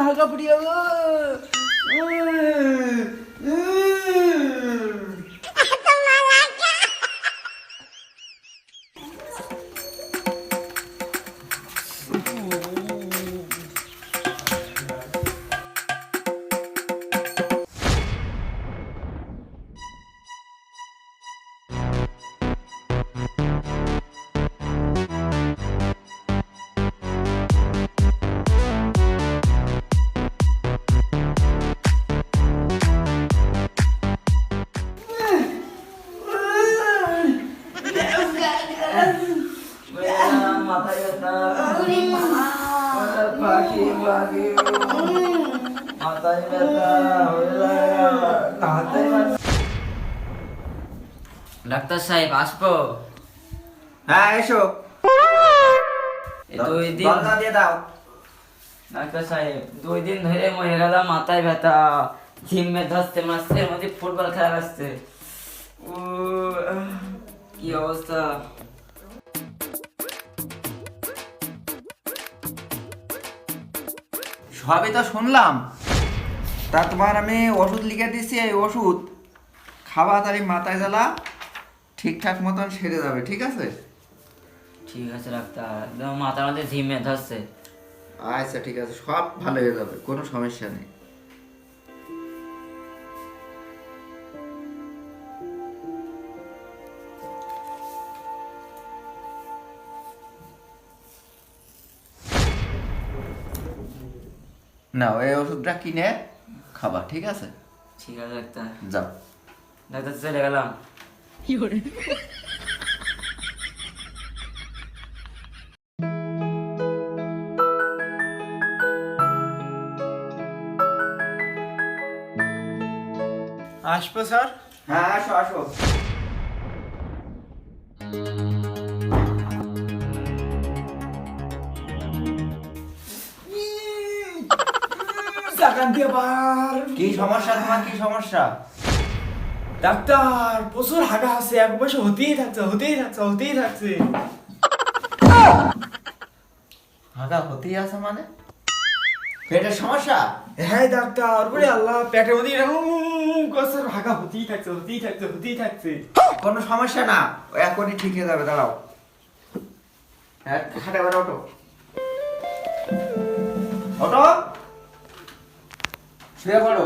হাগা পড়িয়া গো। মাথায় ব্যথা, পাখি পাখি, মাথায় ব্যথা, মাথায় ব্যথা। ডাক্তার সাহেব আসবো? হ্যাঁ এসো। দুই দিন দরজা দিয়ে দাও। ডাক্তার সাহেব 2 দিন ধরে মরে গেলাম, মাথায় ব্যথা, জিমে ধরতে মাসের মধ্যে ফুটবল খেলা আসছে। কি অবস্থা? সবই তো শুনলাম, তা তোমার আমি ওষুধ লিখে দিচ্ছি, এই ওষুধ খাওয়া তারি মাথায় জ্বালা ঠিকঠাক মতন সেরে যাবে, ঠিক আছে? ঠিক আছে ডাক্তার, একদম মাথার মধ্যে জিমে ধরছে। আচ্ছা ঠিক আছে, সব ভালো হয়ে যাবে, কোনো সমস্যা নেই। নাও এই ওষুধটা কিনে খাবা, ঠিক আছে? ঠিক আছে ডাক্তার। যাও। ডাক্তার চলে গেলাম। আসবো স্যার? হ্যাঁ আসো আসো। কি সমস্যা তোমার, কি সমস্যা? ডাক্তার প্রচুর হাগা আছে, এক বসে হতেই থাকছে হতেই থাকছে হতেই থাকছে। হাগা হতেই আছে মানে? পেটের সমস্যা? হ্যাঁ ডাক্তার, ওরে আল্লাহ, পেটের মধ্যে এরকম করছে, হাগা হতেই থাকছে হতেই থাকছে হতেই থাকছে। কোনো সমস্যা না, ও এখনই ঠিক হয়ে যাবে, দাঁড়াও। হ্যাঁ খাটে বেড়ে ওঠো, ওঠো, শুয়ে পড়ো।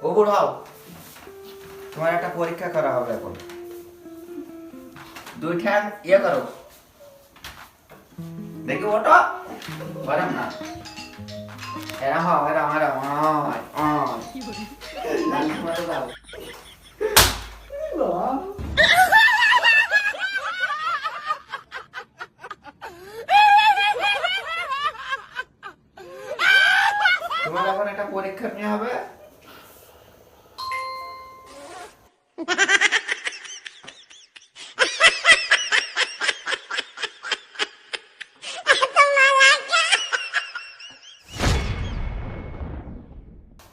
ওপর হও, তোমার একটা পরীক্ষা করা হবে এখন। 2 ঠ্যাং ইয়ে করো, দেখি ওঠো, বলেন না, এরা হও, এরা এরা তোমার এখন একটা পরীক্ষা নিয়ে হবে।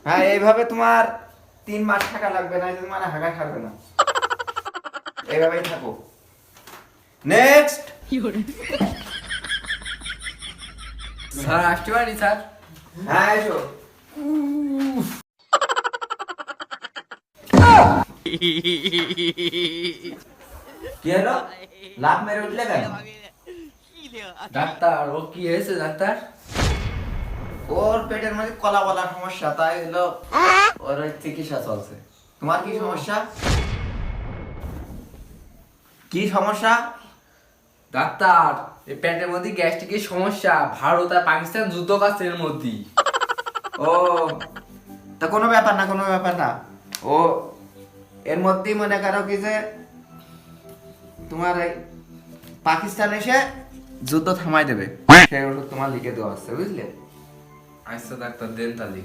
হ্যাঁ এইভাবে তোমার 3 মাস থাকা লাগবে, না তোমার হাগা ছাড়বে না, এইভাবেই থাকো। নেক্সট। স্যার আসতে পারি স্যার? হ্যাঁ এসো। কি হলো, লাভ মেরে উঠলে কেন? ডাক্তার ও কি হয়েছে ডাক্তার? ওর পেটের মধ্যে কলা বলার সমস্যা, তাই হলো ওর ওই চিকিৎসা চলছে। তোমার কি সমস্যা, কি সমস্যা? ডাক্তার এই পেটের মধ্যে গ্যাস্ট্রিকের সমস্যা, ভারত আর পাকিস্তান যুদ্ধ করছে এর মধ্যে। ও তা কোনো ব্যাপার না, কোনো ব্যাপার না, ও এর মধ্যেই মনে করো কি যে তোমার এই পাকিস্তান এসে যুদ্ধ থামাই দেবে, সেই ওষুধ তোমার লিখে দেওয়া আছে, বুঝলে? আচ্ছা ডাক্তার দেন তাহলে।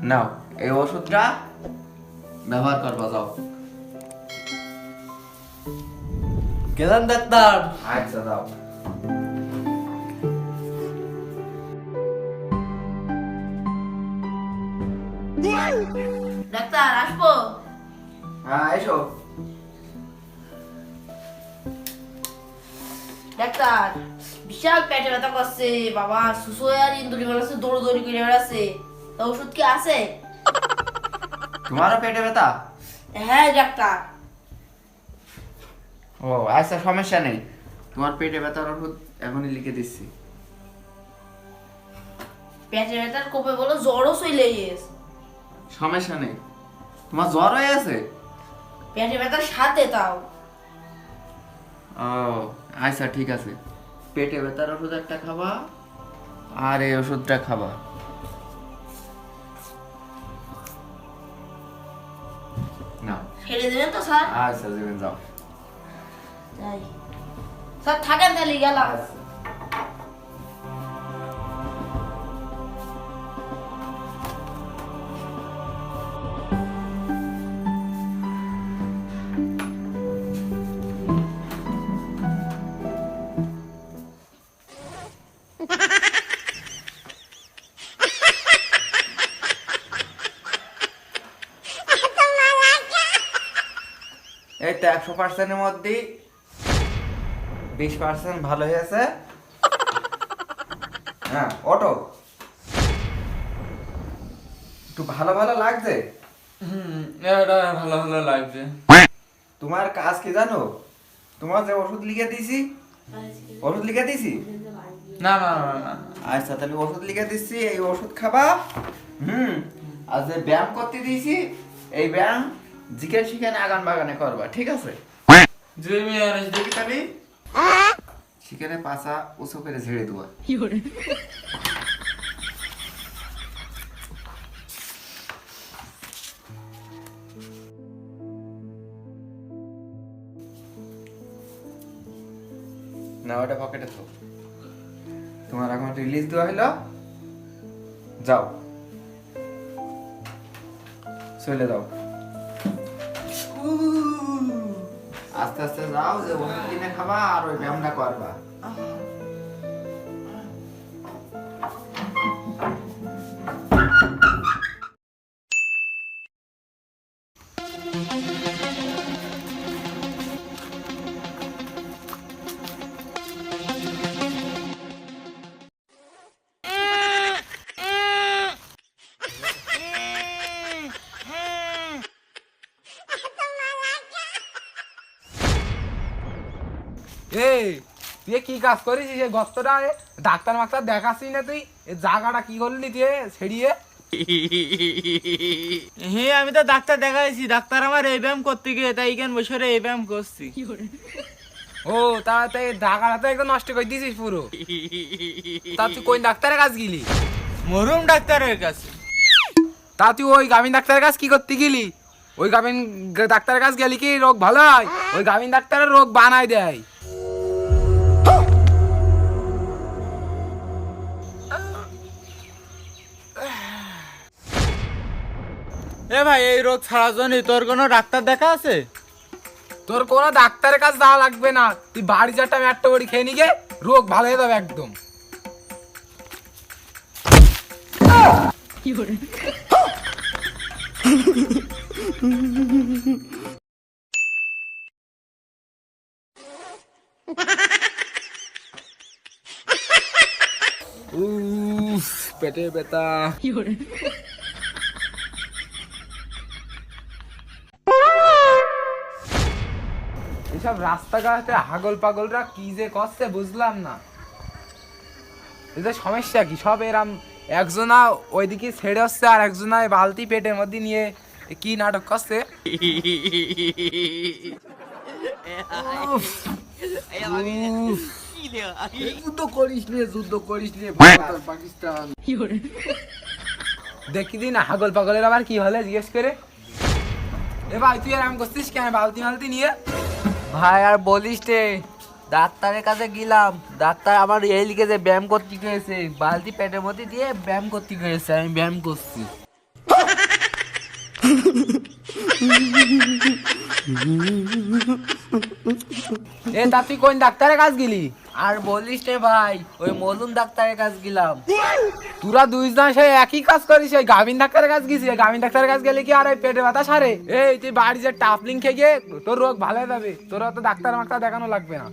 নাও এই ওষুধটা ব্যবহার করবা যাও। গেলাম ডাক্তার। আচ্ছা যাও। ডাক্তার আসবো? হ্যাঁ এসো। ডাক্তার বিশাল পেটে ব্যথা করছে বাবা, সুসু আর ইন্দুরি বেড়াচ্ছে, দৌড়ি করে বেড়াচ্ছে, তা ওষুধ কি আছে? তোমারও পেটে ব্যথা? হ্যাঁ ডাক্তার। ও আচ্ছা, সমস্যা নেই, তোমার পেটে ব্যথার ওষুধ এখনই লিখে দিচ্ছি। পেটে ব্যথার কোপে বলো জ্বরও চলে গেছে। সমস্যা নেই, তোমার জ্বর হয়ে আছে? পেটে ব্যথার সাথে তাও। ও আচ্ছা ঠিক আছে, পেটে ব্যথার ওষুধ একটা খাবা আর এই ওষুধটা খাবা। না ছেড়ে দেবেন তো স্যার? আচ্ছা দেবেন, যাও। যাই স্যার, থাকেন তাহলে, গেলাম। আচ্ছা। এই তো 100%-এর মধ্যে 20% ভালো হয়েছে। হ্যাঁ অটো একটু ভালো ভালো লাগছে। এটা ভালো ভালো লাগছে। তোমার কাজ কি জানো? তোমার যে ওষুধ লিখে দিছি, ওষুধ লিখে দিছি। না না না না। আচ্ছা তাহলে ওষুধ লিখে দিচ্ছি, এই ওষুধ খাবা। আর যে ব্যায়াম করতে দিয়েছি, এই ব্যায়াম জিকের শিখানে আগান বাগানে করবা, ঠিক আছে? জমি আর দেখি খালি। শিখানে পাছা উঁচু করে ঝেড়ে দেওয়া। না ওটা পকেটে তো। তোমার এখন রিলিজ দেওয়া হলো, যাও চলে যাও। আস্তে আস্তে যাও, যে ওষুধ কিনে খাবা আর ওই ব্যায়ামটা করবা। এই তুই কি কাজ করিস এই গর্তটা? ডাক্তার মাক্তার দেখাচ্ছিস না তুই? এই জায়গাটা কি করলি তুই ছেড়িয়ে? হ্যাঁ আমি তো ডাক্তার দেখাইছি, ডাক্তার আমার এই ব্যায়াম করতে গিয়ে তাই কেন বসে এই ব্যায়াম করছি। ও তা তাই জায়গাটা তো একদম নষ্ট করে দিয়েছিস পুরো। তা তুই কোন ডাক্তারের কাছে গেলি? মরুম ডাক্তারের কাছে। তা তুই ওই গাভিন ডাক্তারের কাছে কি করতে গেলি? ওই গাভিন ডাক্তারের কাছে গেলি কি রোগ ভালো হয়? ওই গাভিন ডাক্তারের রোগ বানাই দেয়। এ ভাই, এই রোগ ছাড়ার জন্য তোর কোনো ডাক্তার দেখা আছে? তোর কোনো ডাক্তারের কাছে যাওয়া লাগবে না, তুই বাড়ি যাটা আমি একটা বড়ি খেয়ে নিগে রোগ ভালো হয়ে যাবে একদম। উফ, পেটে ব্যথা। এসব রাস্তাঘাটে হাগল পাগলরা কি যে করছে বুঝলাম না। এদের সমস্যা কি? সব এরাম একজনা ওইদিকে ছেড়ে হচ্ছে আর একজনা বালতি পেটের মধ্যে নিয়ে কি নাটক করছে। উফ, উফ। যুদ্ধ করিস নে ভারত আর পাকিস্তান। দেখি দিন হাগল পাগলের আবার কি হলে জিজ্ঞেস করে। এ ভাই তুই আরাম করছিস কেন বালতি মালতি নিয়ে? ভাই আর বলিস রে, ডাক্তারের কাছে গেলাম, ডাক্তার আমার এই লিখে যে ব্যায়াম করতে গিয়েছে, বালতি পেটের মধ্যে দিয়ে ব্যায়াম করতে গিয়েছে, আমি ব্যায়াম করছি। এ তা তুই কোন ডাক্তারের কাছে গেলি? আর বলিস রে ভাই, ওই মলুম ডাক্তারের কাছে গেলাম। তোরা দুইজন সেই একই কাজ করিস, ওই গাভিন ডাক্তারের কাছে গেছিস। গাভিন ডাক্তারের কাছে গেলে কি আর ওই পেটে ব্যথা সারে? এই তুই বাড়ি যে টাফলিং খেয়ে গিয়ে তোর রোগ ভালো হয়ে যাবে, তোর অত ডাক্তার মাক্তার দেখানো লাগবে না।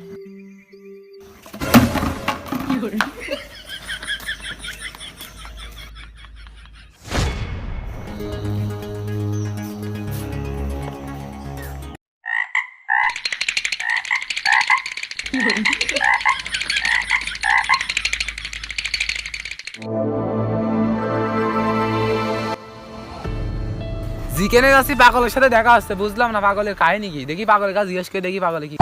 জিকেনে যাচ্ছি, পাগলের সাথে দেখা হচ্ছে, বুঝলাম না পাগলের কাহিনী কি। দেখি পাগলের কাছে জিজ্ঞেস করে দেখি পাগলে কি।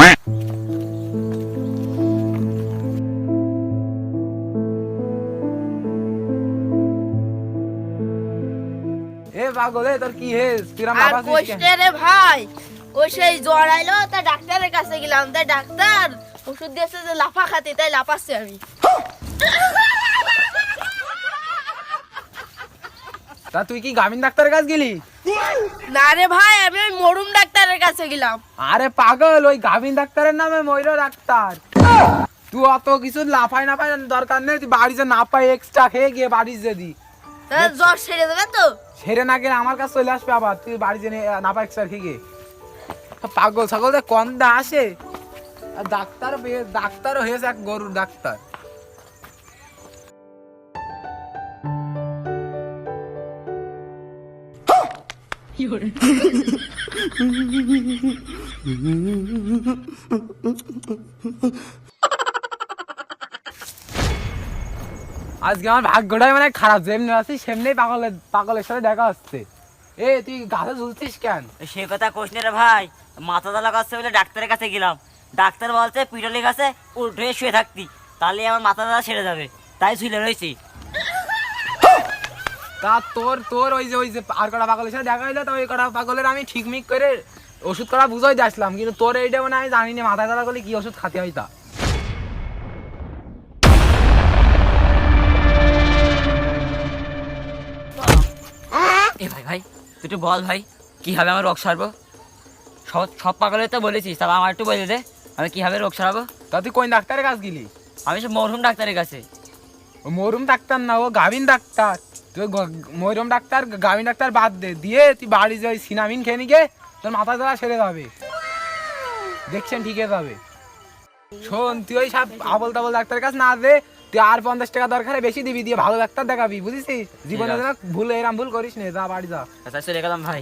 এ পাগল, এ তোর কি হেস? তুই আর কোষ্ঠে রে ভাই, ওই সেই জ্বর আইলো, তা ডাক্তারের কাছে গেলাম, তাই ডাক্তার ওষুধ দিয়েছে যে লাফা খাতে, তাই লাফাচ্ছি আমি। তা তুই কি গাভিন ডাক্তারের কাছে গেলি? না রে ভাই, আমি ওই মরুম ডাক্তারের কাছে গেলাম। আরে পাগল, ওই গাভিন ডাক্তারের নামে ময়ূর ডাক্তার। তুই অত কিছু লাফাই না পাই দরকার নেই, তুই বাড়ি যে না পাই এক্সট্রা খেয়ে গিয়ে বাড়ি যে দি তা জ্বর সেরে দেবে তো? সেরে না গেলে আমার কাছে চলে আসবে আবার, তুই বাড়ি যে না পাই এক্সট্রা খেয়ে গিয়ে। পাগল ছাগল কন্দা আসে, আর ডাক্তারও হয়েছে এক গরুর ডাক্তার। আজকে আমার ভাগ্যটাই মানে খারাপ, যেমনি আছি সেমনি পাগলের সাথে দেখা হচ্ছে। এ তুই গাছে ঝুলছিস কেন? সে কথা কোশ রে ভাই, মাথা জ্বালা করছে বলে ডাক্তারের কাছে গেলাম। ডাক্তার বলছে পিটলি গাছে উল্টো হয়ে শুয়ে থাকতি, তাহলে আমার মাথা জ্বালা সেরে যাবে, তাই শুয়ে রয়েছি। তা তোর ওই যে আর কটা পাগলের সাথে দেখা হইলো, তো ওই কটা পাগলের আমি ঠিকমিক করে ওষুধ করা বুঝাই আসলাম, কিন্তু তোর এইটা মানে আমি জানি না মাথা জ্বালা করলে কি ওষুধ খাতে হয়। তা এ ভাই ভাই, তুই একটু বল ভাই, কিভাবে আমার রোগ সারবো? সব পাগলের তো বলেছিস, তবে আমার একটু বলে দে, আমি কিভাবে রোগ সারাবো? তা তুই কোন ডাক্তারের কাছে গেলি? আমি সব মরহুম ডাক্তারের কাছে। ও মরুম ডাক্তার না, ও গাভিন ডাক্তার। তুই মরুম ডাক্তার গাভিন ডাক্তার বাদ দে, দিয়ে তুই বাড়ি যাই সিনামিন খেয়ে নিয়ে তোর মাথা জ্বালা সেরে যাবে, দেখছেন ঠিক হয়ে যাবে। শোন, তুই ওই সব আবল তাবল ডাক্তারের কাছে না দে, তুই আর 50 টাকা দরকারে বেশি দিবি, দিয়ে ভালো ডাক্তার দেখাবি, বুঝেছিস? জীবনে যেন এরম ভুল করিস না, যা বাড়ি যা। আচ্ছা চলে গেলাম ভাই।